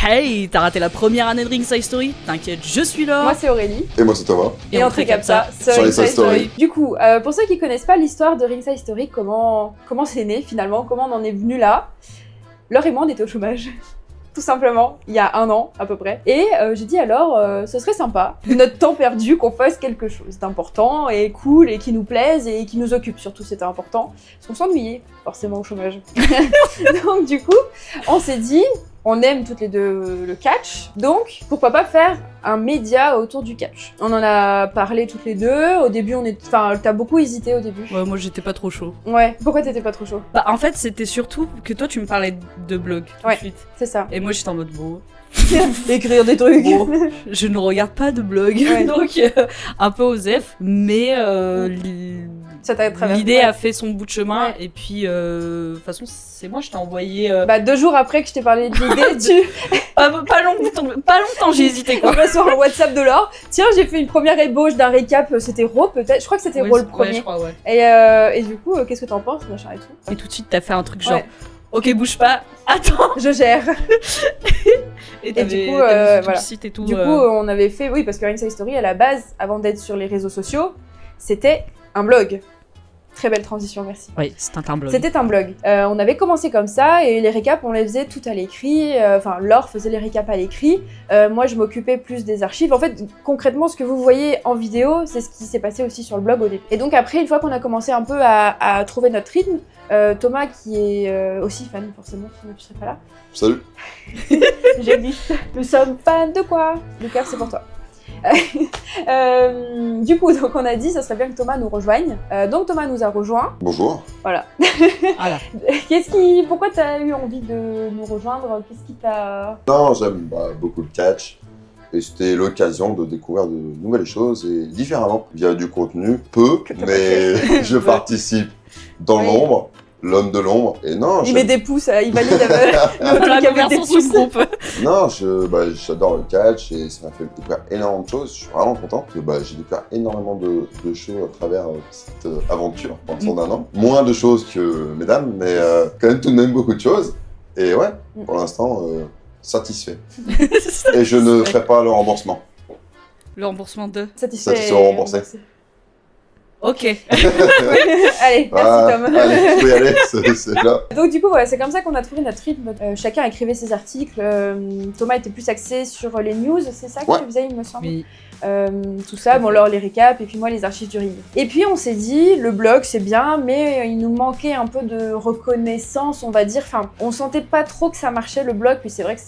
Hey, t'as raté la première année de Ringside Story? T'inquiète, je suis là. Moi c'est Aurélie. Et moi c'est Thomas. Et on récap ça sur Ringside Story. Du coup, pour ceux qui connaissent pas l'histoire de Ringside Story, comment c'est né finalement, comment on en est venu là, Laure et moi on était au chômage. Tout simplement, il y a 1 an à peu près. Et j'ai dit alors, ce serait sympa, de notre temps perdu, qu'on fasse quelque chose d'important et cool et qui nous plaise et qui nous occupe surtout, c'était important. Parce qu'on s'ennuyait forcément au chômage. Donc du coup, on s'est dit, on aime toutes les deux le catch, donc pourquoi pas faire un média autour du catch. On en a parlé toutes les deux, au début t'as beaucoup hésité au début. Ouais, moi j'étais pas trop chaud. Ouais, pourquoi t'étais pas trop chaud? Bah en fait c'était surtout que toi tu me parlais de blog tout de suite. C'est ça. Et moi j'étais en mode beau. Écrire des trucs. Bon, je ne regarde pas de blog, Ouais. donc un peu osef, mais Ça t'a traversé. l'idée a fait son bout de chemin, Ouais. et puis de toute façon c'est moi je t'ai envoyé Bah 2 jours après que je t'ai parlé de l'idée, pas longtemps j'ai hésité on quoi. va sur le WhatsApp de Laure. Tiens, j'ai fait une première ébauche d'un récap, c'était Raw peut-être, je crois que c'était Raw le premier. Ouais, je crois, ouais. Et du coup, qu'est-ce que t'en penses, machin et tout. Et tout de suite t'as fait un truc genre Ouais. ok bouge pas, attends. Je gère. Et du coup, t'avais fait tout voilà. le site et tout. Du coup, on avait fait, oui, parce que Ringside Story, à la base, avant d'être sur les réseaux sociaux, c'était un blog. Très belle transition, merci. Oui, c'est un blog. C'était un blog. On avait commencé comme ça et les récaps, on les faisait tout à l'écrit. Enfin, Laure faisait les récaps à l'écrit. Moi, je m'occupais plus des archives. En fait, concrètement, ce que vous voyez en vidéo, c'est ce qui s'est passé aussi sur le blog au début. Et donc après, une fois qu'on a commencé un peu à trouver notre rythme, Thomas, qui est aussi fan, forcément, sinon tu serais pas là. Salut. J'existe. Nous sommes fans de quoi? Le cœur, c'est pour toi. Du coup, donc on a dit, ça serait bien que Thomas nous rejoigne. Donc Thomas nous a rejoint. Bonjour. Voilà. Voilà. Pourquoi t'as eu envie de nous rejoindre? Qu'est-ce qui t'a... Non, j'aime beaucoup le catch. Et c'était l'occasion de découvrir de nouvelles choses et différemment. Via du contenu, peu, Que t'as mais je participe dans Oui. l'ombre, l'homme de l'ombre. Et non, Il met des pouces, il valide le truc La avec des conversation pouces. groupe. non, j'adore le catch et ça m'a fait découvrir énormément de choses. Je suis vraiment content. J'ai découvert énormément de choses à travers cette aventure pendant 1 an. Moins de choses que mesdames, mais quand même tout de même beaucoup de choses. Et ouais, pour l'instant, satisfait. Et je ne ferai pas le remboursement. Le remboursement de... Satisfait. remboursé. Ok. Allez, merci Tom. Allez, je peux y aller, c'est là. Donc du coup, voilà, c'est comme ça qu'on a trouvé notre rythme. Chacun écrivait ses articles. Thomas était plus axé sur les news, c'est ça que Ouais. tu faisais, il me semble. Oui. Tout ça, bon alors les récaps et puis moi les archives du ring. Et puis on s'est dit, le blog c'est bien, mais il nous manquait un peu de reconnaissance, on va dire. Enfin, on sentait pas trop que ça marchait le blog, puis c'est vrai que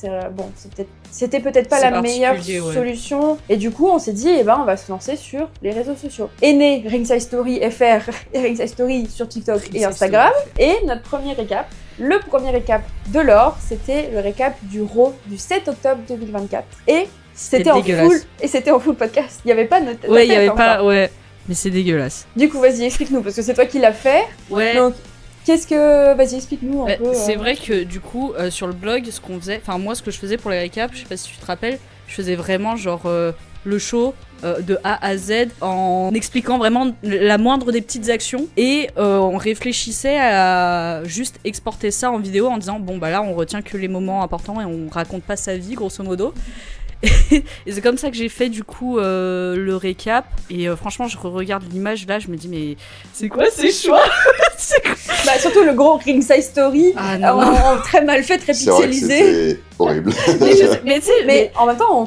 c'était peut-être pas C'est la meilleure particulier, ouais. solution. Et du coup on s'est dit, on va se lancer sur les réseaux sociaux. Est né Ringside Story FR et Ringside Story sur TikTok et Instagram. Et notre premier récap, le premier récap de Laure, c'était le récap du Raw du 7 octobre 2024. Et c'était en dégueulasse. full, et c'était en full podcast. Il y avait pas de notre Ouais, il y tête avait encore. pas... Ouais. Mais c'est dégueulasse. Du coup, vas-y, explique-nous, parce que c'est toi qui l'as fait. Ouais. Donc, vas-y, explique-nous un peu. C'est vrai que du coup, sur le blog, ce qu'on faisait... Enfin, moi, ce que je faisais pour les récaps, je sais pas si tu te rappelles, je faisais vraiment genre le show de A à Z en expliquant vraiment la moindre des petites actions et on réfléchissait à juste exporter ça en vidéo en disant bon bah là on retient que les moments importants et on raconte pas sa vie grosso modo. Et c'est comme ça que j'ai fait du coup le récap et franchement je regarde l'image là, je me dis mais c'est quoi ces choix? Bah, surtout le gros Ringside Story, Ah non. en très mal fait, très C'est vrai que pixelisé. c'était horrible. Mais tu sais, Mais en même temps, on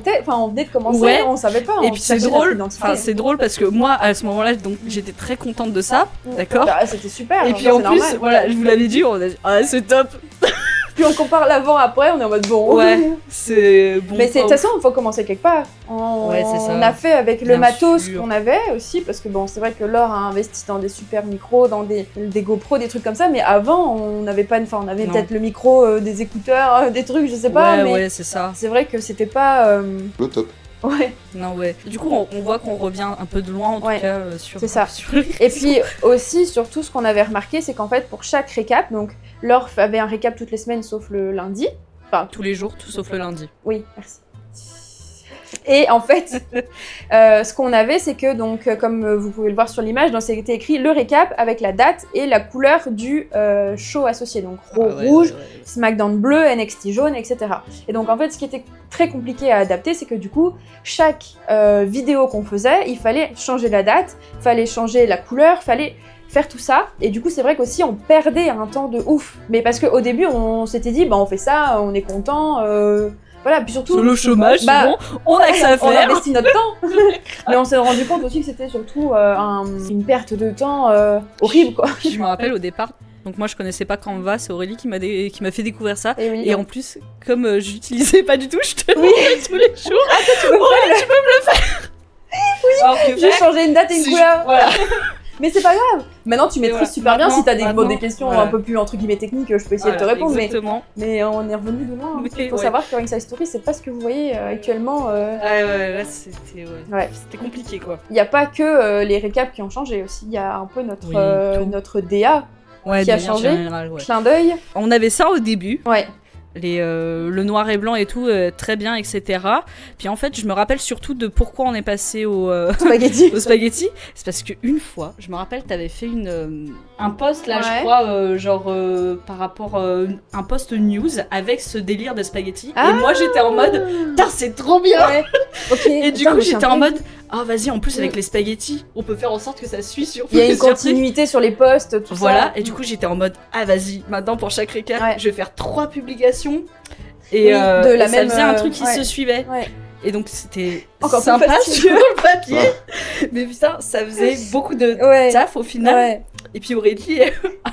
venait de commencer, Ouais. on savait pas. et on puis c'est cherchait drôle, notre identité. enfin c'est drôle parce que moi à ce moment-là donc j'étais très contente de ça, d'accord. Bah, c'était super. Et genre, puis en c'est plus, normal. voilà, je vous l'avais dit, on a dit ah c'est top. Puis on compare l'avant-après, on est en mode bon. Ouais, c'est bon. Mais de toute façon, il faut commencer quelque part. Ouais, c'est ça. On a fait avec le Bien matos sûr. qu'on avait aussi, parce que bon, c'est vrai que Laure a investi dans des super micros, dans des GoPro, des trucs comme ça, mais avant, on n'avait pas, enfin, on avait Non. peut-être le micro, des écouteurs, des trucs, je sais pas, mais ouais, c'est ça. c'est vrai que c'était pas. Le top. Ouais. Non, ouais. Du coup, on voit qu'on revient un peu de loin en tout Ouais, cas sur. c'est ça. sur les Et réseaux. puis aussi, surtout, ce qu'on avait remarqué, c'est qu'en fait, pour chaque récap, donc Laure avait un récap toutes les semaines sauf le lundi. Enfin, tous les jours, tout sauf le lundi. oui, merci. Et en fait, ce qu'on avait, c'est que, donc, comme vous pouvez le voir sur l'image, donc c'était écrit le récap avec la date et la couleur du show associé. Donc, rouge, SmackDown bleu, NXT jaune, etc. Et donc, en fait, ce qui était très compliqué à adapter, c'est que du coup, chaque vidéo qu'on faisait, il fallait changer la date, il fallait changer la couleur, il fallait faire tout ça. Et du coup, c'est vrai qu'aussi, on perdait un temps de ouf. Mais parce qu'au début, on s'était dit, bah, on fait ça, on est content. Voilà, puis surtout... Sur le chômage, bah, c'est bon, on a que ça à on faire. investit notre temps. Mais on s'est rendu compte aussi que c'était surtout une perte de temps horrible, quoi. Je me rappelle au départ, donc moi je connaissais pas Canva, c'est Aurélie qui m'a fait découvrir ça. Et, oui, Et en plus, comme je l'utilisais pas du tout, je te Oui. montrais tous les jours. Ah, toi, tu peux Ouais, tu peux me le faire. Alors que J'ai faire, changé une date et une c'est couleur. Voilà. Mais c'est pas grave. Maintenant, tu maîtrises voilà. super bien. Si t'as Maintenant, des questions voilà. un peu plus, entre guillemets, techniques, je peux essayer de te Voilà, répondre. exactement. Mais on est revenu de loin. Mais Il faut ouais. savoir que Ringside Story, c'est pas ce que vous voyez actuellement. Ouais, là c'était Ouais. c'était compliqué quoi. Il n'y a pas que les récaps qui ont changé aussi. Il y a un peu notre, Oui, tout. notre DA, Ouais, Qui a de manière changé. générale, ouais. clin d'œil. On avait ça au début, Ouais. le noir et blanc et tout, très bien, etc. Puis en fait, je me rappelle surtout de pourquoi on est passé au Spaghetti. au spaghetti. C'est parce qu'une fois, je me rappelle, t'avais fait un post là, Ouais. je crois, genre par rapport un post news avec ce délire de spaghetti. Ah. Et moi, j'étais en mode, putain, c'est trop bien. Ouais. Ok. Et du Putain, coup, mais j'étais c'est en un peu- mode, ah vas-y, en plus avec les spaghettis, on peut faire en sorte que ça suit sur. Il y a une sur truc. continuité sur les posts, tout Voilà, ça. et du coup j'étais en mode ah vas-y, maintenant pour chaque récap, Ouais. je vais faire 3 publications et, Oui, de la et même, ça faisait un truc qui ouais. se suivait. Ouais. Et donc c'était Encore plus sympa fastidieux. sur le papier, mais putain ça faisait beaucoup de Ouais. taf au final. Ouais. Et puis Aurélie,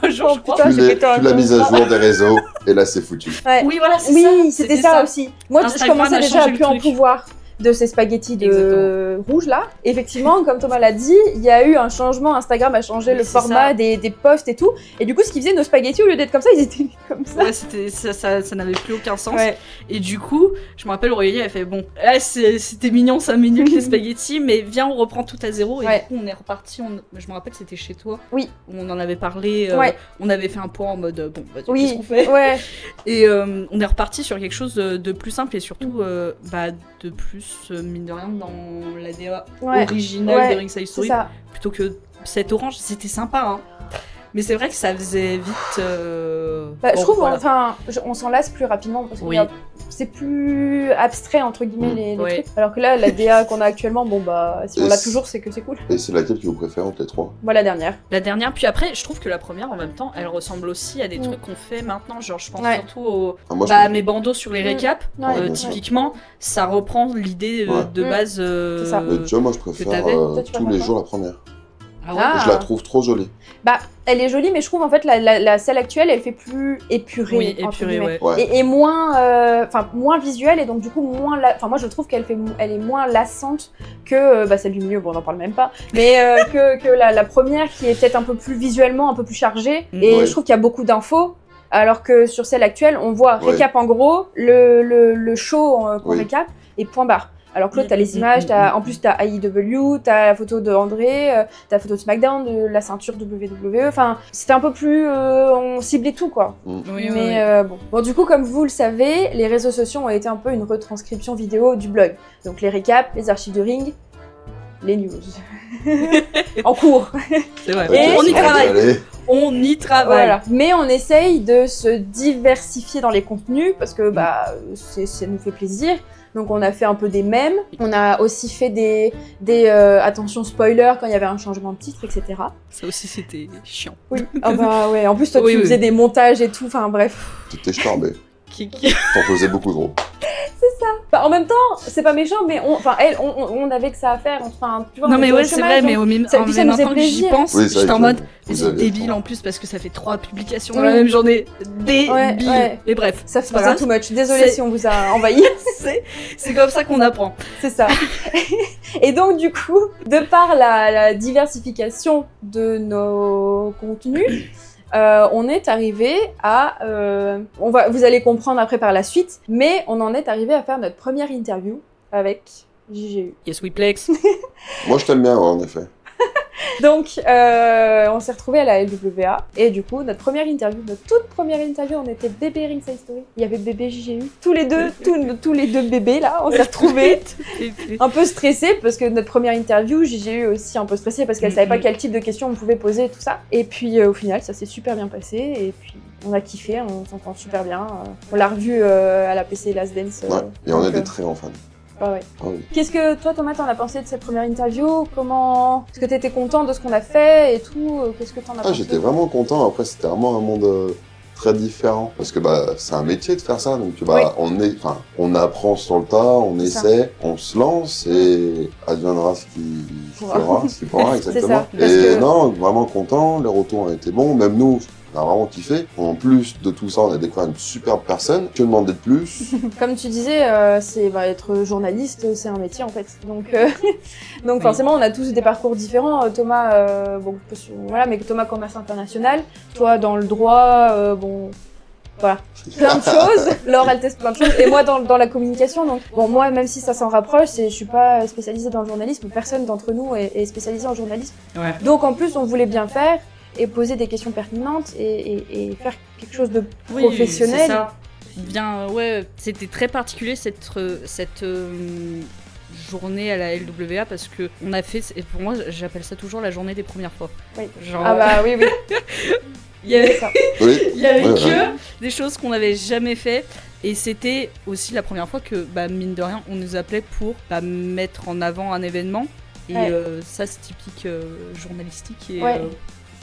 un jour Oh, je crois. putain. Tu j'ai pété un l'as mise à contrat. jour des réseaux et là c'est foutu. Ouais. Oui voilà c'est ça. Oui, c'était ça aussi. Moi, je Instagram commençais a déjà à changé le plus en truc. pouvoir de ces spaghettis de rouge là. Effectivement, comme Thomas l'a dit, il y a eu un changement. Instagram a changé Oui, le c'est format ça. des posts et tout. Et du coup, ce qui faisait nos spaghettis, au lieu d'être comme ça, ils étaient comme ça. Ouais, c'était ça n'avait plus aucun sens. Ouais. Et du coup, je me rappelle Aurélie, elle fait bon, là c'était mignon 5 minutes les spaghettis, mais viens on reprend tout à zéro. Et Ouais. du coup on est reparti, je me rappelle c'était chez toi. Oui. Où on en avait parlé, Ouais. on avait fait un point en mode bon, vas-y, Oui. qu'est-ce qu'on fait. Ouais. Et on est reparti sur quelque chose de plus simple et surtout de plus, mine de rien, dans l'ADA Ouais. originale Ouais, de Ringside C'est Story, ça. plutôt que cette orange, c'était sympa, hein. Mais c'est vrai que ça faisait vite. Bah, bon, je trouve, voilà. enfin, on s'en lasse plus rapidement parce que Oui. c'est plus abstrait entre guillemets les Ouais. trucs. Alors que là, la DA qu'on a actuellement, bon bah, si on Et l'a c'est- toujours, c'est que c'est cool. Et c'est laquelle que vous préférez entre les trois? Moi, la dernière. La dernière, puis après, je trouve que la première, en même temps, elle ressemble aussi à des trucs qu'on fait maintenant. Genre, je pense Ouais. surtout aux Ah, moi, je bah, mes bandeaux sur les récaps. Ouais, ouais. Typiquement, ça reprend l'idée Ouais. de base. C'est ça. Mais tu vois, moi je préfère t'avais. Toi, tu tous préfères les quoi jours la première. Ah ouais. Ah. Je la trouve trop jolie. Bah, elle est jolie, mais je trouve en fait la celle actuelle, elle fait plus épurée. Oui, entre épurée, guillemets. ouais. Ouais. Et moins, enfin moins visuelle et donc du coup moins, enfin moi je trouve elle est moins lassante que bah, celle du milieu. Bon, on n'en parle même pas, mais que la première qui est peut-être un peu plus visuellement, un peu plus chargée. Et Ouais. je trouve qu'il y a beaucoup d'infos. Alors que sur celle actuelle, on voit Ouais. récap en gros, le show qu'on Oui. récap et point barre. Alors que l'autre, t'as les Mm, images, mm, en plus t'as AEW, t'as la photo de André, t'as la photo de SmackDown, de la ceinture WWE, enfin c'était un peu plus, on ciblait tout quoi. Oui, Mais oui, oui. bon, du coup comme vous le savez, les réseaux sociaux ont été un peu une retranscription vidéo du blog. Donc les récaps, les archives de ring, les news. En cours. C'est vrai. Et- On y travaille. Allez. On y travaille. Voilà. Mais on essaye de se diversifier dans les contenus parce que bah, ça nous fait plaisir. Donc on a fait un peu des mèmes, on a aussi fait des attention spoiler quand il y avait un changement de titre, etc. Ça aussi, c'était chiant. Oui. Ah bah ouais, en plus toi Oui, tu oui. faisais des montages et tout, enfin bref. T'étais starbé. Qui... T'en faisais beaucoup trop. Bah, en même temps, c'est pas méchant, mais on avait que ça à faire. Enfin, tu vois, Non on mais était au ouais, c'est chômage, vrai, donc mais au même ça- puis ça nous maintenant fait que j'y plaisir. pense, Oui, c'est j'étais vrai en que mode, vous c'est avez débile trop. en plus parce que ça fait 3 publications Oui. dans la même journée. Débile. Ouais. Mais bref, Ça c'est fait pas un grave. too much. Désolée C'est- si on vous a envahi. C'est comme ça qu'on apprend. C'est ça. Et donc, du coup, de par la diversification de nos contenus, on est arrivé à... vous allez comprendre après par la suite, mais on en est arrivé à faire notre première interview avec JGU. Yes, Weplex. Moi je t'aime bien, ouais, en effet. Donc, on s'est retrouvés à la LWA. Et du coup, notre toute première interview, on était bébé Ringside Story. Il y avait bébé JGU. Tous les deux bébés, là, on s'est retrouvés un peu stressés parce que notre première interview, JGU aussi un peu stressée parce qu'elle savait pas quel type de questions on pouvait poser et tout ça. Et puis, au final, ça s'est super bien passé. Et puis, on a kiffé, on s'entend super bien. On l'a revu à la PC Last Dance. Ouais, et on est des très grands fans. Ah ouais. Ah oui. Qu'est-ce que toi, Thomas, t'en as pensé de cette première interview? Est-ce que t'étais content de ce qu'on a fait et tout? Qu'est-ce que t'en as pensé? J'étais vraiment content. Après, c'était vraiment un monde très différent parce que c'est un métier de faire ça. Donc, on apprend sur le tas, on essaie, on se lance et adviendra ce qui pourra, exactement. C'est ça, non, vraiment content. Les retours ont été bons. Même nous, on a vraiment kiffé. En plus de tout ça, on a découvert une superbe personne. Que demander de plus? Comme tu disais, être journaliste, c'est un métier en fait. Donc forcément, on a tous des parcours différents. Thomas, mais Thomas commerce international. Toi, dans le droit, voilà, plein de choses. Laure, elle teste plein de choses. Et moi, dans la communication. Donc, moi, même si ça s'en rapproche, je suis pas spécialisée dans le journalisme. Personne d'entre nous est spécialisé en journalisme. Ouais. Donc, en plus, on voulait bien faire et poser des questions pertinentes et faire quelque chose de professionnel. C'est ça. Bien, c'était très particulier cette journée à la LWA parce que on a fait, et pour moi, j'appelle ça toujours la journée des premières fois. Oui. Genre, oui. Il y avait, il y avait que des choses qu'on n'avait jamais fait. Et c'était aussi la première fois que, mine de rien, on nous appelait pour mettre en avant un événement. Et ça, c'est typique journalistique. Et,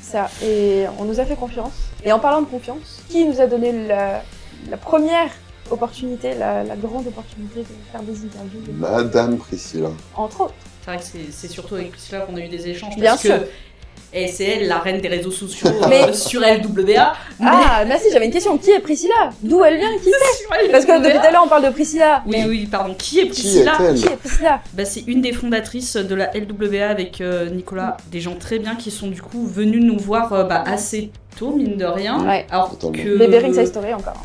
ça. Et on nous a fait confiance. Et en parlant de confiance, qui nous a donné la première opportunité, la grande opportunité de faire des interviews? Madame Priscilla. Entre autres. C'est vrai que c'est surtout avec Priscilla qu'on a eu des échanges. Bien parce sûr. Et c'est elle, la reine des réseaux sociaux Mais... sur LWA. Merci, j'avais une question. Qui est Priscilla? D'où elle vient? Qui c'est? Parce que depuis tout à l'heure, on parle de Priscilla. Oui, pardon. Qui est Priscilla? Qui est Priscilla? C'est une des fondatrices de la LWA avec Nicolas. Des gens très bien qui sont du coup venus nous voir assez tôt, mine de rien. Ouais. Alors que... Bébé Ringside Story encore.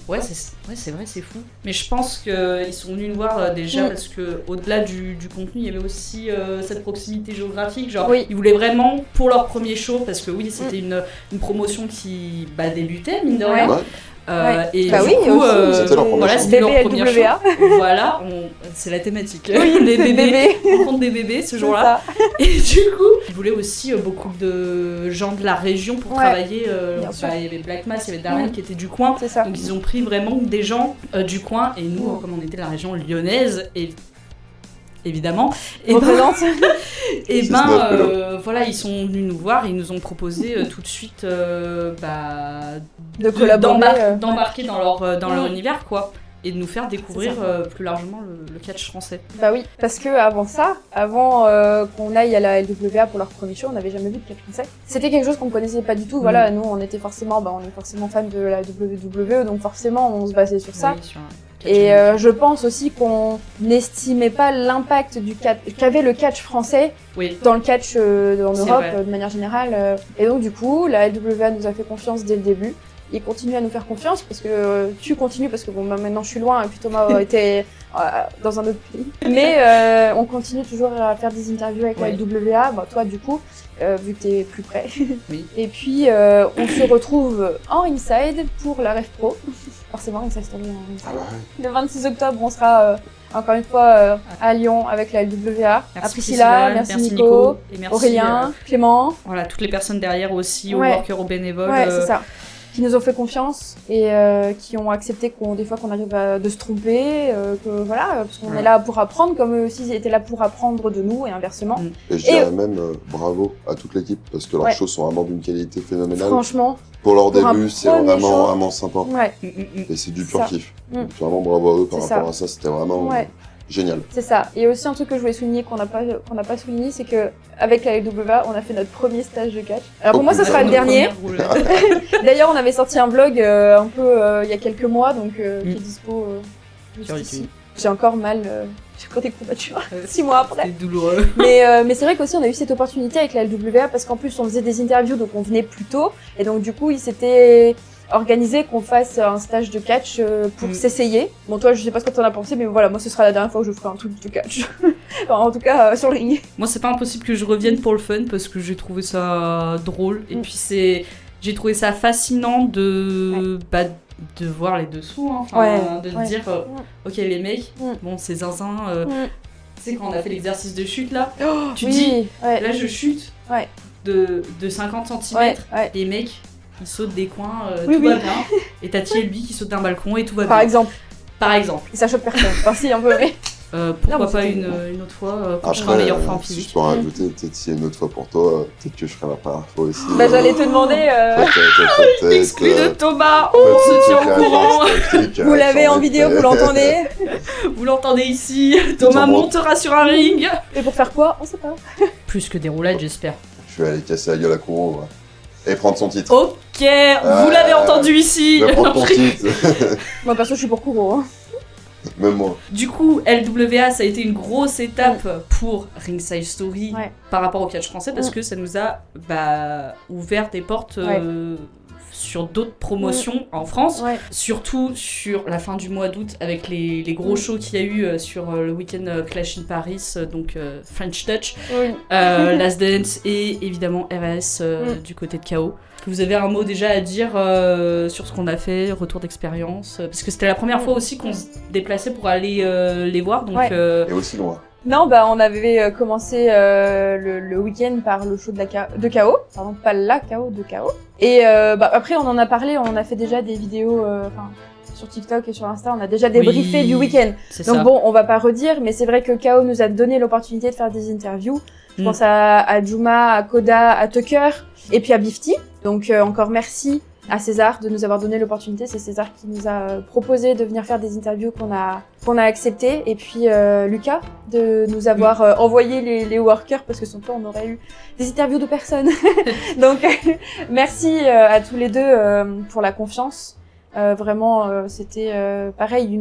Ouais, c'est vrai, c'est fou. Mais je pense qu'ils sont venus nous voir déjà parce que au-delà du contenu, il y avait aussi cette proximité géographique. Genre, ils voulaient vraiment pour leur premier show, parce que c'était une promotion qui débutait, mine de rien. Ouais. Et du coup, c'était leur première show. Voilà, c'est la thématique. Oui, les bébés. On rencontre des bébés ce jour-là. Et du coup, ils voulaient aussi beaucoup de gens de la région pour travailler. Il y avait Black Mass, il y avait Darren qui était du coin. C'est ça. Donc ils ont pris vraiment des gens du coin. Et nous, comme on était de la région lyonnaise, évidemment. Ils sont venus nous voir et ils nous ont proposé tout de suite de collaborer, d'embarquer dans leur univers, quoi. Et de nous faire découvrir plus largement le catch français. Oui, parce que avant qu'on aille à la LWA pour leur premier show, on n'avait jamais vu de catch français. C'était quelque chose qu'on connaissait pas du tout. Voilà, nous on est forcément fans de la WWE, donc forcément on se basait sur ça. Et je pense aussi qu'on n'estimait pas l'impact qu'avait le catch français dans le catch en Europe de manière générale. Et donc du coup, la LWA nous a fait confiance dès le début. Ils continuent à nous faire confiance parce que tu continues parce que maintenant je suis loin et puis Thomas était dans un autre pays. Mais on continue toujours à faire des interviews avec la LWA. Toi du coup, vu que t'es plus près. Oui. Et puis on se retrouve en ringside pour la Ref Pro. Forcément, Ringside Story en ringside. Le 26 octobre, on sera encore une fois à Lyon avec la LWA. Merci à Priscilla, merci Nico, et merci Aurélien, Clément. Voilà, toutes les personnes derrière aussi, aux workers, aux bénévoles. Ouais, c'est ça. Qui nous ont fait confiance et qui ont accepté des fois qu'on arrive de se tromper, parce qu'on est là pour apprendre, comme eux aussi ils étaient là pour apprendre de nous et inversement. Et je dirais même bravo à toute l'équipe parce que leurs shows sont vraiment d'une qualité phénoménale. Franchement. Pour leur début, c'est vraiment sympa. Ouais. Et c'est du pur kiff. Donc, vraiment bravo à eux par rapport à ça, c'était vraiment génial. C'est ça. Et aussi un truc que je voulais souligner qu'on n'a pas souligné, c'est que avec la LWA, on a fait notre premier stage de catch. Alors pour moi, ça sera le dernier. D'ailleurs, on avait sorti un vlog un peu il y a quelques mois, donc qui est dispo juste ici. J'ai encore mal. J'ai encore des courbatures 6 mois après. C'est douloureux. Mais c'est vrai qu'aussi on a eu cette opportunité avec la LWA parce qu'en plus on faisait des interviews, donc on venait plus tôt. Et donc du coup, il s'était organisé qu'on fasse un stage de catch pour s'essayer. Bon, toi, je sais pas ce que t'en as pensé, mais voilà, moi ce sera la dernière fois que je ferai un truc de catch. Enfin, en tout cas, sur le ring. Moi, c'est pas impossible que je revienne pour le fun parce que j'ai trouvé ça drôle. Et puis, j'ai trouvé ça fascinant de voir les dessous. Hein. Enfin, de se dire, ok, les mecs, bon, c'est zinzin. Tu sais, quand on a fait l'exercice de chute là, tu dis, là, je chute de 50 cm. Les mecs, ils sautent des coins, tout va bien. Et t'as Thierry qui saute d'un balcon et tout va bien. Par exemple. Et ça choque personne. Enfin, si, un peu, mais. Pourquoi pas une autre fois quand je serai un meilleur fan physique. Juste pour rajouter, peut-être s'il y a une autre fois pour toi, peut-être que je ferai la première fois aussi. Bah, j'allais te demander. Exclu de Thomas, on se tient au courant. Vous l'avez en vidéo, vous l'entendez. Vous l'entendez ici. Thomas montera sur un ring. Et pour faire quoi? On sait pas. Plus que des roulades, j'espère. Je vais aller casser la gueule à Kouro et prendre son titre. Ok, vous l'avez entendu ici. Je vais prendre ton titre. Moi, perso, je suis pour Kouro. Hein. Même moi. Du coup, LWA, ça a été une grosse étape pour Ringside Story par rapport au catch français parce que ça nous a ouvert des portes sur d'autres promotions en France, surtout sur la fin du mois d'août avec les gros shows qu'il y a eu sur le week-end Clash in Paris, donc French Touch, Last Dance et évidemment RS du côté de KO. Vous avez un mot déjà à dire sur ce qu'on a fait, retour d'expérience, parce que c'était la première fois aussi qu'on se déplaçait pour aller les voir, donc... Et aussi loin. Non, on avait commencé le week-end par le show de KO, pardon, pas la KO, de KO. Et après, on en a parlé, on a fait déjà des vidéos sur TikTok et sur Insta, on a déjà débriefé du week-end. Donc bon, on va pas redire, mais c'est vrai que KO nous a donné l'opportunité de faire des interviews. Je pense à Juma, à Koda, à Tucker, et puis à Bifty. Donc encore merci à César de nous avoir donné l'opportunité. C'est César qui nous a proposé de venir faire des interviews qu'on a acceptées. Et puis Lucas de nous avoir envoyé les workers parce que sans toi on aurait eu des interviews de personnes. Donc merci à tous les deux pour la confiance. Vraiment c'était pareil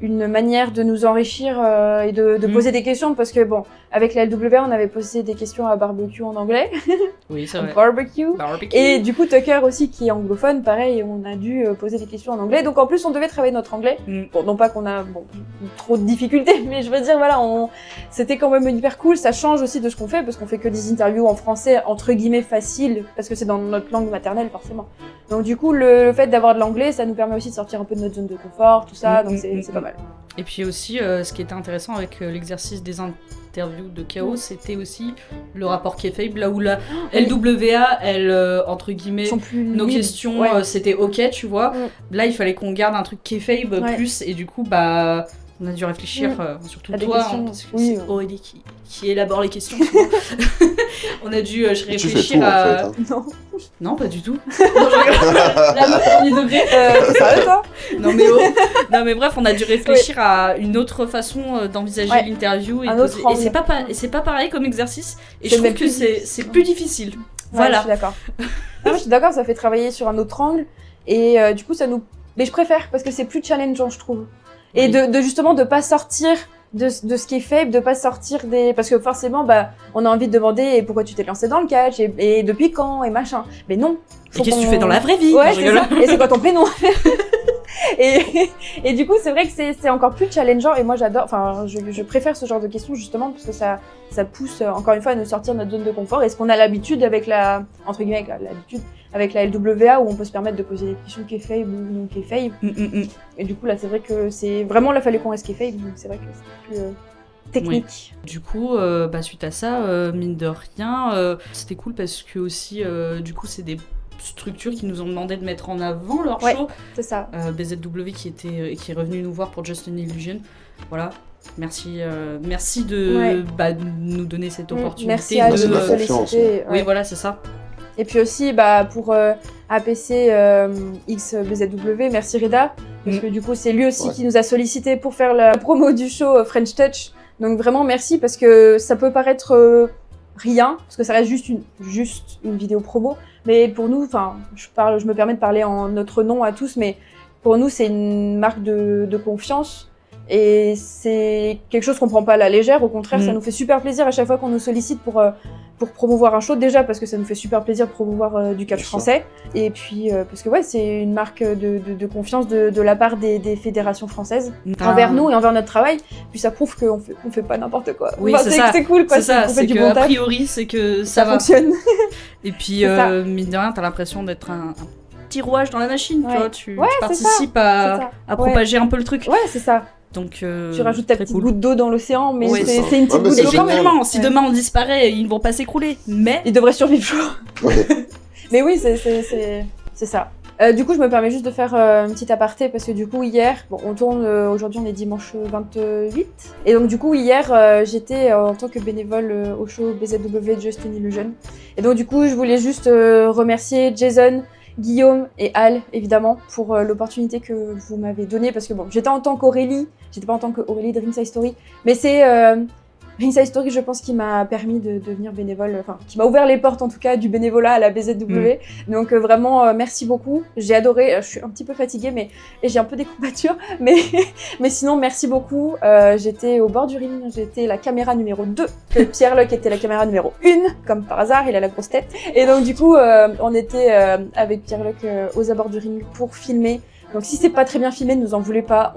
une manière de nous enrichir et de poser des questions parce que bon, avec la LWA, on avait posé des questions à Barbecue en anglais. Oui, c'est vrai. Barbecue. Et du coup, Tucker aussi, qui est anglophone, pareil, on a dû poser des questions en anglais. Donc en plus, on devait travailler notre anglais. Bon, non pas qu'on a trop de difficultés, mais je veux dire, voilà, c'était quand même hyper cool. Ça change aussi de ce qu'on fait parce qu'on fait que des interviews en français, entre guillemets, faciles, parce que c'est dans notre langue maternelle, forcément. Donc du coup, le fait d'avoir de l'anglais, ça nous permet aussi de sortir un peu de notre zone de confort, tout ça, donc c'est pas mal. Et puis aussi, ce qui était intéressant avec l'exercice des interviews de KO, c'était aussi le rapport kayfabe, là où la LWA, elle, entre guillemets, nos questions, c'était ok, tu vois. Là, il fallait qu'on garde un truc kayfabe plus, et du coup, on a dû réfléchir, surtout toi, parce que c'est Aurélie qui élabore les questions. On a dû réfléchir tout, à... En fait, hein. Non, pas du tout. Non, là, premier degré. T'es sérieux, toi? Non, mais bref, on a dû réfléchir à une autre façon d'envisager l'interview. Et c'est pas pareil comme exercice. Et je trouve que c'est plus difficile. Voilà. Je suis d'accord. Je suis d'accord, ça fait travailler sur un autre angle. Et du coup, ça nous... Mais je préfère, parce que c'est plus challengeant, je trouve. Et de justement, de pas sortir de ce qui est faible, de pas sortir des... Parce que forcément, on a envie de demander pourquoi tu t'es lancé dans le catch, et depuis quand, et machin. Mais non. Et qu'est-ce que tu fais dans la vraie vie? Ouais, c'est ça. Et c'est quoi ton prénom? Et du coup, c'est vrai que c'est encore plus challengeant, et moi j'adore, enfin, je préfère ce genre de questions justement, parce que ça pousse, encore une fois, à nous sortir de notre zone de confort, et ce qu'on a l'habitude avec entre guillemets, avec la LWA, où on peut se permettre de poser des questions kayfabe ou non kayfabe. Et du coup, là, c'est vrai que c'est vraiment, là, fallait qu'on reste kayfabe, donc c'est vrai que c'est plus technique. Oui. Du coup, suite à ça, mine de rien, c'était cool parce que aussi, du coup, c'est des structures qui nous ont demandé de mettre en avant leur show. C'est ça. BZW qui est revenu nous voir pour Just an Illusion. Voilà. Merci de nous donner cette opportunité. Merci à nous de solliciter. Oui, voilà, c'est ça. Et puis aussi, pour APC X BZW, merci Reda, parce que du coup, c'est lui aussi qui nous a sollicité pour faire la promo du show French Touch. Donc vraiment, merci, parce que ça peut paraître rien, parce que ça reste juste une vidéo promo. Mais pour nous, enfin, je me permets de parler en notre nom à tous, mais pour nous, c'est une marque de confiance. Et c'est quelque chose qu'on prend pas à la légère, au contraire, ça nous fait super plaisir à chaque fois qu'on nous sollicite pour pour promouvoir un show, déjà parce que ça nous fait super plaisir de promouvoir du catch Bien sûr. français, et puis parce que ouais, c'est une marque de confiance de la part des fédérations françaises envers nous et envers notre travail, puis ça prouve qu'on fait pas n'importe quoi. Oui, Enfin, c'est ça. c'est cool, quoi, C'est ça, qu'on fait c'est du que bon a taf, priori, c'est que ça ça va. fonctionne. Et puis, C'est ça. mine de rien, t'as l'impression d'être un petit rouage dans la machine, Ouais. tu vois. Tu Ouais, c'est participes C'est à ça. propager un peu le truc. Ouais, c'est ça. Donc, Tu rajoutes ta très petite cool. goutte d'eau dans l'océan, mais Ouais, c'est ça. une petite Ouais, mais goutte c'est d'eau. génial. Effectivement, si Ouais. demain on disparaît, ils ne vont pas s'écrouler. Mais Il devrait survivre chaud. Ouais. Mais oui, c'est ça. Du coup, je me permets juste de faire une petite aparté parce que du coup, hier, bon, on tourne, aujourd'hui on est dimanche 28, et donc du coup, hier, j'étais en tant que bénévole au show BZW Just an Illusion. Et donc du coup, je voulais juste remercier Jason, Guillaume et Al, évidemment, pour l'opportunité que vous m'avez donnée, parce que bon, j'étais en tant qu'Aurélie, j'étais pas en tant qu'Aurélie de Ringside Story, mais c'est Ringside Story, je pense, qui m'a permis de devenir bénévole, enfin, qui m'a ouvert les portes en tout cas du bénévolat à la BZW. Donc vraiment, merci beaucoup. J'ai adoré. Je suis un petit peu fatiguée, mais et j'ai un peu des courbatures, mais mais sinon, merci beaucoup. J'étais au bord du ring, j'étais la caméra numéro 2. Pierre-Luc était la caméra numéro 1, comme par hasard, il a la grosse tête. Et donc du coup, on était avec Pierre-Luc aux abords du ring pour filmer. Donc si c'est pas très bien filmé, ne nous en voulez pas,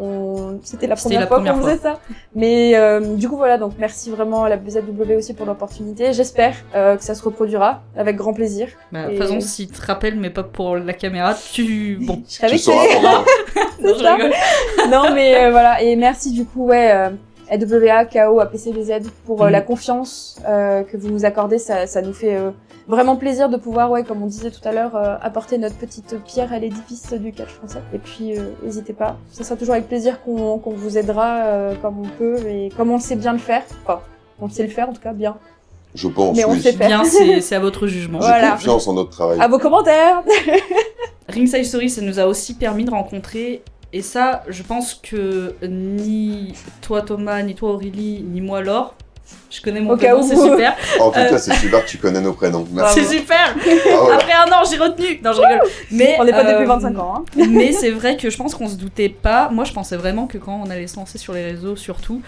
c'était la première fois qu'on faisait ça. Mais du coup voilà, donc merci vraiment à la BZW aussi pour l'opportunité. J'espère que ça se reproduira avec grand plaisir. bah, de Et- toute façon, si tu te rappelles, mais pas pour la caméra, bon. Je savais Tu que sauras c'est- pourquoi. Non, je ça. rigole. Non mais voilà, et merci du coup AWA, KO, APCBZ pour la confiance que vous nous accordez, ça nous fait vraiment plaisir de pouvoir, comme on disait tout à l'heure, apporter notre petite pierre à l'édifice du catch français. Et puis n'hésitez pas, ça sera toujours avec plaisir qu'on vous aidera comme on peut et comme on sait bien le faire. Enfin, on sait le faire en tout cas bien. Je pense, Mais on oui. sait faire. Bien, c'est à votre jugement. J'ai Voilà. confiance en notre travail. À vos commentaires. Ringside Story, ça nous a aussi permis de rencontrer, et ça, je pense que ni toi Thomas, ni toi Aurélie, ni moi Laure, je connais mon Au cas prénom, où. c'est super. En tout cas, c'est super que tu connais nos prénoms. Merci. C'est super. Ah ouais. Après un an, j'ai retenu. Non, je rigole. Mais On n'est pas depuis 25 ans. Hein. Mais c'est vrai que je pense qu'on se doutait pas. Moi, je pensais vraiment que quand on allait se lancer sur les réseaux, surtout,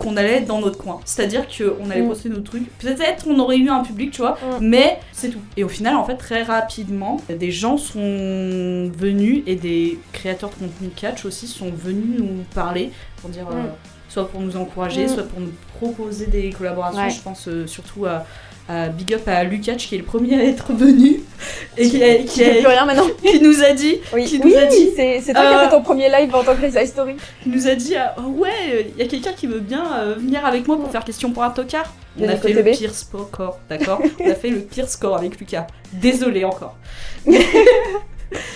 qu'on allait être dans notre coin. C'est-à-dire qu'on allait poster nos trucs. Peut-être on aurait eu un public, tu vois, mais c'est tout. Et au final, en fait, très rapidement, des gens sont venus, et des créateurs de contenu catch aussi sont venus nous parler pour dire, soit pour nous encourager, soit pour nous proposer des collaborations. Ouais. Je pense surtout à big up à Lucatch, qui est le premier à être venu et Tu fais plus rien maintenant. qui nous a dit, Oui, qui nous a dit, c'est toi qui as fait ton premier live en tant que Ringside Story. il nous a dit ouais, il y a quelqu'un qui veut bien venir avec moi pour faire question pour un tocard. On a Yannick fait le OTB. pire score, d'accord. On a fait le pire score avec Lucas. Désolé encore.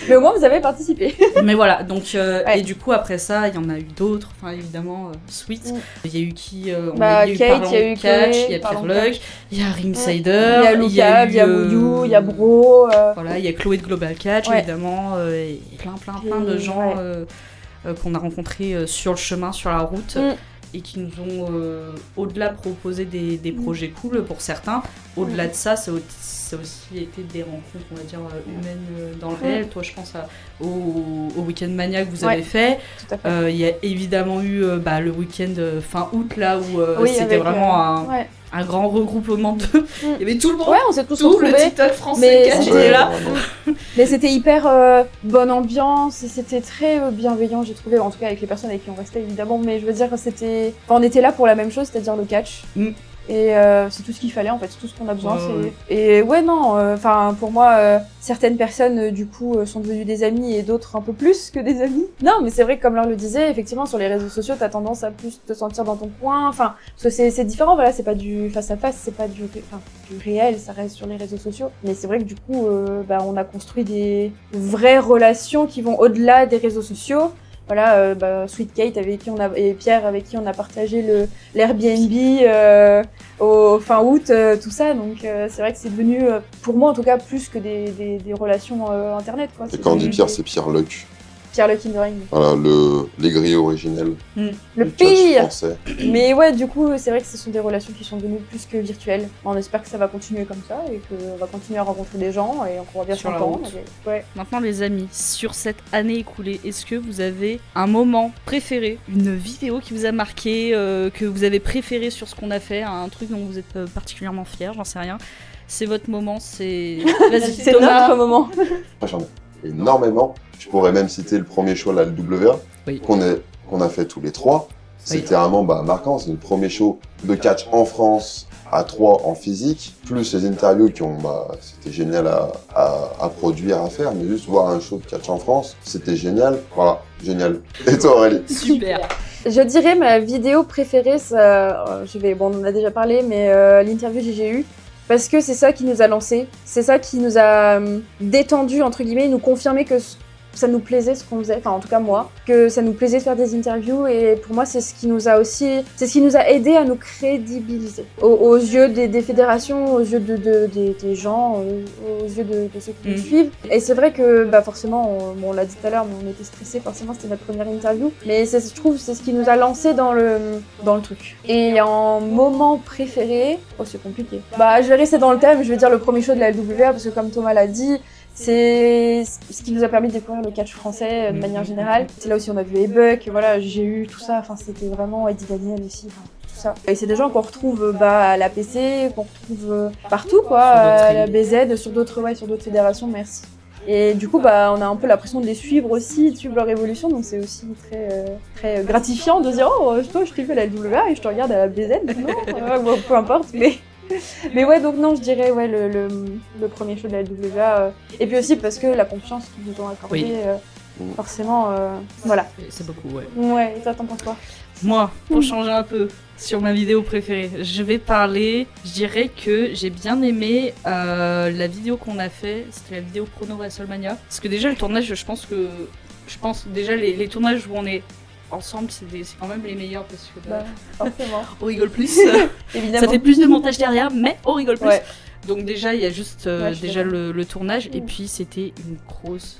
Mais au moins vous avez participé. Mais voilà, donc Ouais. et du coup après ça, il y en a eu d'autres. Enfin évidemment, Sweet. Il y a eu qui Bah, il y a eu Kate, Parlons il y a eu Catch, Chloé, il y a Parlons Pierre-Luc, il y a Ringsider, Il y a Lucas, il y a Mouyou, il y a Bro. Voilà, il y a Chloé de Global Catch, Ouais. évidemment, et plein de Et gens ouais. qu'on a rencontrés sur le chemin, sur la route, et qui nous ont, au-delà, proposé des projets cool pour certains. Au-delà de ça, ça a aussi été des rencontres, on va dire, humaines dans le réel. Toi, je pense au Week-end Mania que vous avez fait. Tout à fait. Il y a évidemment eu le week-end fin août, là, où Oui, c'était avec, vraiment ouais. un grand regroupement de... Il y avait tout le monde. Ouais, on s'est tous Tout le retrouvés. TikTok français Mais catch c'était- était là. vraiment. Mais c'était hyper bonne ambiance et c'était très bienveillant, j'ai trouvé, en tout cas avec les personnes avec qui on restait évidemment, mais je veux dire, c'était. Enfin, on était là pour la même chose, c'est-à-dire le catch. Et c'est tout ce qu'il fallait en fait, c'est tout ce qu'on a besoin. Ouais, Et ouais, non, enfin pour moi, certaines personnes du coup sont devenues des amis et d'autres un peu plus que des amis. Non, mais c'est vrai que comme Laure le disait, effectivement sur les réseaux sociaux, t'as tendance à plus te sentir dans ton coin. Enfin, parce que c'est différent, voilà, c'est pas du face à face, c'est pas du réel, ça reste sur les réseaux sociaux. Mais c'est vrai que du coup, on a construit des vraies relations qui vont au-delà des réseaux sociaux. Voilà, Sweet Kate et Pierre avec qui on a partagé l'Airbnb au fin août, tout ça. Donc c'est vrai que c'est devenu, pour moi en tout cas, plus que des relations internet. Quoi. Et quand on dit Pierre, c'est Pierre-Luc. Pierre Le Kindering. Voilà, les grilles originelles. Le du catch pire. français. Mais ouais, du coup, c'est vrai que ce sont des relations qui sont devenues plus que virtuelles. On espère que ça va continuer comme ça et qu'on va continuer à rencontrer des gens et qu'on va bien Sur la s'entendre. route. Ouais. Maintenant les amis, sur cette année écoulée, est-ce que vous avez un moment préféré, une vidéo qui vous a marqué, que vous avez préféré sur ce qu'on a fait, un truc dont vous êtes particulièrement fier, j'en sais rien. C'est votre moment, c'est... Vas-y, C'est Thomas. notre moment. Moi, j'en ai énormément. Je pourrais même citer le premier show, la LWA, Oui. qu'on a fait tous les trois. C'était vraiment marquant. C'est le premier show de catch en France à 3 en physique, plus les interviews qui ont, c'était génial à produire, à faire, mais juste voir un show de catch en France, c'était génial. Voilà, génial. Et toi, Aurélie? Super. Je dirais ma vidéo préférée, on en a déjà parlé, mais l'interview GGU. Parce que c'est ça qui nous a lancés, c'est ça qui nous a détendu entre guillemets, nous confirmer que ça nous plaisait ce qu'on faisait, enfin en tout cas moi, que ça nous plaisait de faire des interviews et pour moi c'est ce qui nous a aidé à nous crédibiliser aux yeux des fédérations, aux yeux des gens, aux yeux de ceux qui nous suivent. Et c'est vrai que forcément, on l'a dit tout à l'heure, mais on était stressés, forcément c'était notre première interview, mais je trouve c'est ce qui nous a lancé dans le truc. Et en moment préféré, c'est compliqué. Je vais rester dans le thème, je vais dire le premier show de la LWA parce que comme Thomas l'a dit, c'est ce qui nous a permis de découvrir le catch français de manière générale. C'est là aussi on a vu les Bucks, voilà, j'ai eu tout ça, enfin c'était vraiment Eddie Daniel aussi, tout ça. Et c'est des gens qu'on retrouve à l'APC, qu'on retrouve partout quoi, à la BZ, sur d'autres fédérations, merci. Et du coup, on a un peu l'impression de les suivre aussi, de suivre leur évolution, donc c'est aussi très gratifiant de dire « Oh, toi, je t'ai vu à la LWA et je te regarde à la BZ, non peu importe, mais ouais, donc non, je dirais le premier show de la LWA. Et puis aussi parce que la confiance qu'ils nous ont accordée, forcément, voilà. C'est beaucoup, ouais. Ouais, et toi, t'en penses quoi? Moi, pour changer un peu sur ma vidéo préférée, je vais parler, je dirais que j'ai bien aimé la vidéo qu'on a fait, c'était la vidéo Prono WrestleMania. Parce que déjà le tournage, je pense déjà les tournages où on est ensemble, c'est quand même les meilleurs parce que forcément. on rigole plus. Évidemment. Ça fait plus de montage derrière, mais on rigole plus. Ouais. Donc déjà, il y a juste déjà d'accord. le tournage et puis c'était une grosse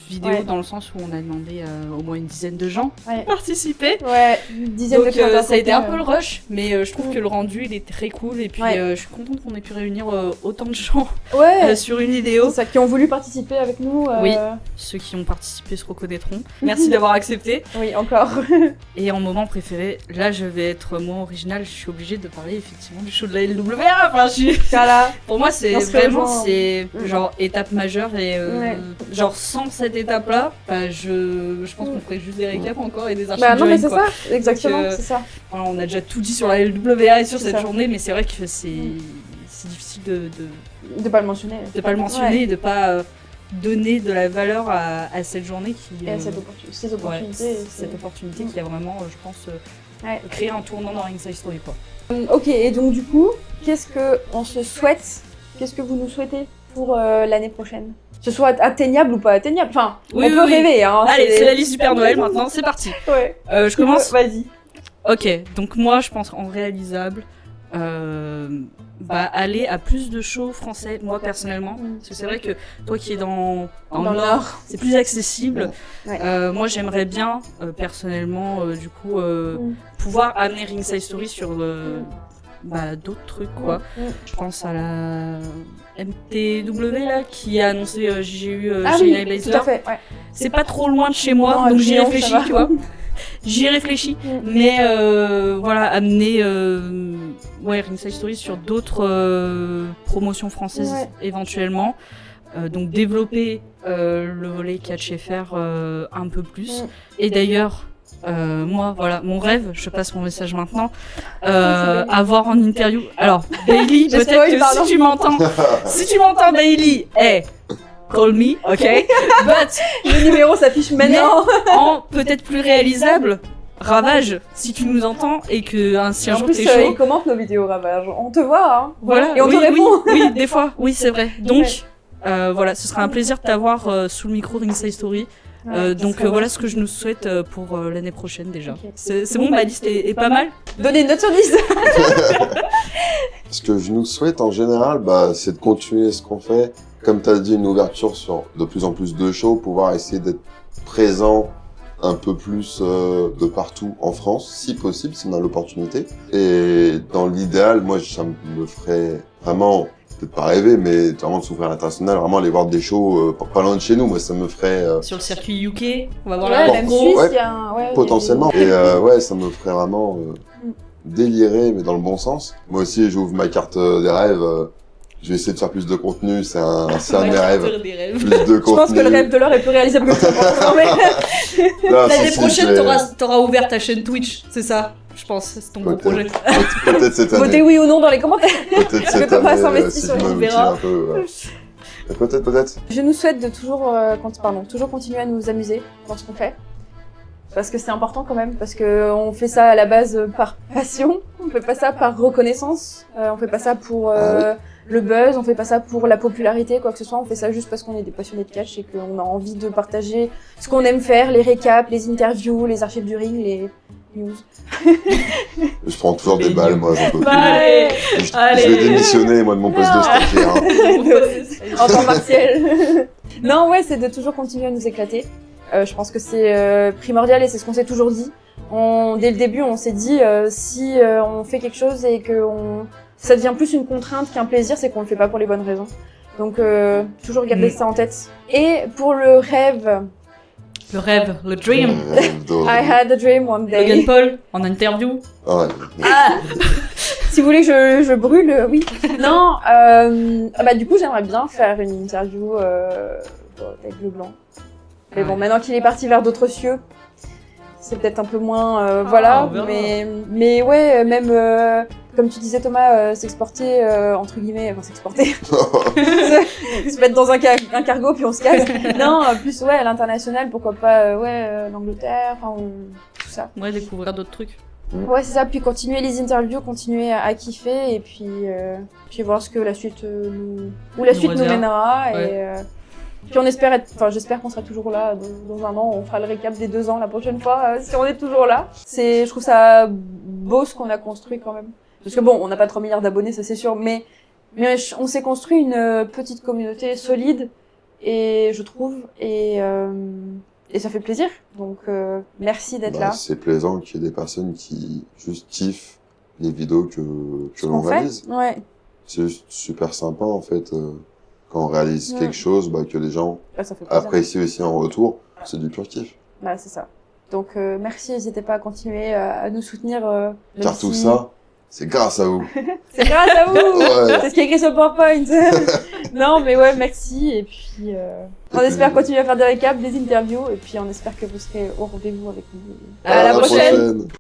vidéo dans le sens où on a demandé au moins une dizaine de gens de participer. Ouais, une dizaine donc de créateurs. ça a été un peu le rush, mais je trouve que le rendu il est très cool et puis je suis contente qu'on ait pu réunir autant de gens sur une vidéo. C'est ça, qui ont voulu participer avec nous. Oui, ceux qui ont participé se reconnaîtront. Merci d'avoir accepté. Oui, encore. Et en moment préféré, là je vais être moins originale, je suis obligée de parler effectivement du show de la LWA. Enfin, Voilà. Pour moi c'est vraiment genre étape majeure et genre sans cette étape là, je pense qu'on ferait juste des récaps encore et des archives. Non mais c'est ça, exactement, c'est ça. Voilà, on a déjà tout dit sur la LWA et sur cette ça. journée, mais c'est vrai que c'est difficile de pas le mentionner. De pas le mentionner et de pas donner de la valeur à cette journée qui... Et à cette opportunité. Cette opportunité qui a vraiment, je pense, créé un tournant dans Ringside Story, quoi. Ok, et donc du coup, qu'est-ce que on se souhaite? Qu'est-ce que vous nous souhaitez pour l'année prochaine? Que ce soit atteignable ou pas atteignable, enfin, on peut rêver. Hein, allez, c'est la liste du Père Noël maintenant, c'est parti. Ouais. Je commence. Vas-y. Ok, donc moi je pense en réalisable, aller à plus de shows français, moi personnellement. Parce que c'est vrai que toi qui es dans le Nord, c'est plus accessible. Moi j'aimerais bien, personnellement, pouvoir amener Ringside Story sur d'autres trucs, quoi. Je pense à la MTW là, qui a annoncé JGU chez Blazer. Tout à fait, ouais. C'est pas trop loin de chez moi, donc j'y réfléchis, tu vois. J'y réfléchis, mais amener Ringside Story sur d'autres promotions françaises éventuellement. Donc développer le volet catch FR un peu plus. Et d'ailleurs, moi, voilà, mon rêve, je passe mon message maintenant, avoir en interview. Alors, Bailey, peut-être que si tu m'entends, Bailey, call me, ok? But le numéro s'affiche maintenant. En peut-être plus réalisable, Ravage, si tu nous entends et que si un jour t'es chaud. Il commente nos vidéos Ravage. On te voit, hein. Voilà. Et on te répond. Oui, des fois. Oui, c'est vrai. Donc, ce sera un plaisir de t'avoir sous le micro Ringside Story. Donc voilà ce que je nous souhaite pour l'année prochaine déjà. Okay. C'est bon, ma liste est pas mal. Donnez une note sur 10. Ce que je nous souhaite en général, c'est de continuer ce qu'on fait. Comme tu as dit, une ouverture sur de plus en plus de shows, pouvoir essayer d'être présent un peu plus de partout en France, si possible, si on a l'opportunité. Et dans l'idéal, moi, ça me ferait vraiment, peut-être pas rêver, mais vraiment de s'ouvrir à l'international, vraiment aller voir des shows pas loin de chez nous. Moi, ça me ferait Sur le circuit UK, on va voir Ouais, la même Pro. Suisse, ouais, il y a un... Ouais, potentiellement. Et ouais, ça me ferait vraiment délirer, mais dans le bon sens. Moi aussi, j'ouvre ma carte des rêves. Je vais essayer de faire plus de contenu, c'est un de mes rêves. Des rêves. Plus de Je contenu. pense que le rêve de l'heure est plus réalisable que le tien. Non, L'année si, prochaine, je vais- t'auras ouvert ta chaîne Twitch, c'est ça, je pense, c'est ton gros projet. Peut-être cette année. Votez oui ou non dans les commentaires. Peut-être cette Thomas année, s'investit si sur je me on motive verra. un peu. Peut-être. Je nous souhaite de toujours continuer à nous amuser dans ce qu'on fait. Parce que c'est important quand même, parce que on fait ça à la base par passion, on fait pas ça par reconnaissance, on fait pas ça pour le buzz, on fait pas ça pour la popularité, quoi que ce soit, on fait ça juste parce qu'on est des passionnés de catch et qu'on a envie de partager ce qu'on aime faire, les récaps, les interviews, les archives du ring, les news. Je prends toujours des Les balles, news. moi, j'en peux plus. Allez, Je vais démissionner, moi, de mon poste de stagiaire. En temps partiel. Non, ouais, c'est de toujours continuer à nous éclater. Je pense que c'est primordial et c'est ce qu'on s'est toujours dit. Dès le début, on s'est dit si on fait quelque chose et que ça devient plus une contrainte qu'un plaisir, c'est qu'on le fait pas pour les bonnes raisons. Donc toujours garder ça en tête. Et pour le rêve, le rêve, le dream. I had a dream one day. Logan Paul, en interview. Ouais. Si vous voulez que je brûle, oui. Non, du coup, j'aimerais bien faire une interview avec le blanc. Mais bon, maintenant qu'il est parti vers d'autres cieux, c'est peut-être un peu moins, voilà. on verra. Mais ouais, même comme tu disais Thomas, s'exporter entre guillemets, enfin s'exporter, se mettre dans un cargo puis on se casse. Non, plus ouais, à l'international, pourquoi pas, l'Angleterre, enfin tout ça. Ouais, découvrir d'autres trucs. Ouais, c'est ça. Puis continuer les interviews, continuer à kiffer et puis voir ce que la suite nous réserve. mènera. Ouais. Et puis on espère j'espère qu'on sera toujours là dans un an. On fera le récap des 2 ans la prochaine fois si on est toujours là. Je trouve ça beau ce qu'on a construit quand même. Parce que bon, on n'a pas 3 milliards d'abonnés, ça c'est sûr, mais on s'est construit une petite communauté solide et je trouve et ça fait plaisir. Donc merci d'être là. C'est plaisant qu'il y ait des personnes qui juste kiffent les vidéos que l'on On fait. réalise. Ouais. C'est juste super sympa, en fait, quand on réalise Ouais. quelque chose, que les gens Bah, ça fait plaisir. apprécient aussi en retour. C'est du pur kiff. Bah, c'est ça. Donc, merci, n'hésitez pas à continuer à nous soutenir. Même Car tout si- ça, c'est grâce à vous. C'est grâce à vous! Ouais. C'est ce qui est écrit sur le PowerPoint. Non, mais ouais, merci. Et puis, on espère continuer à faire des récaps, des interviews. Et puis, on espère que vous serez au rendez-vous avec nous. À la prochaine!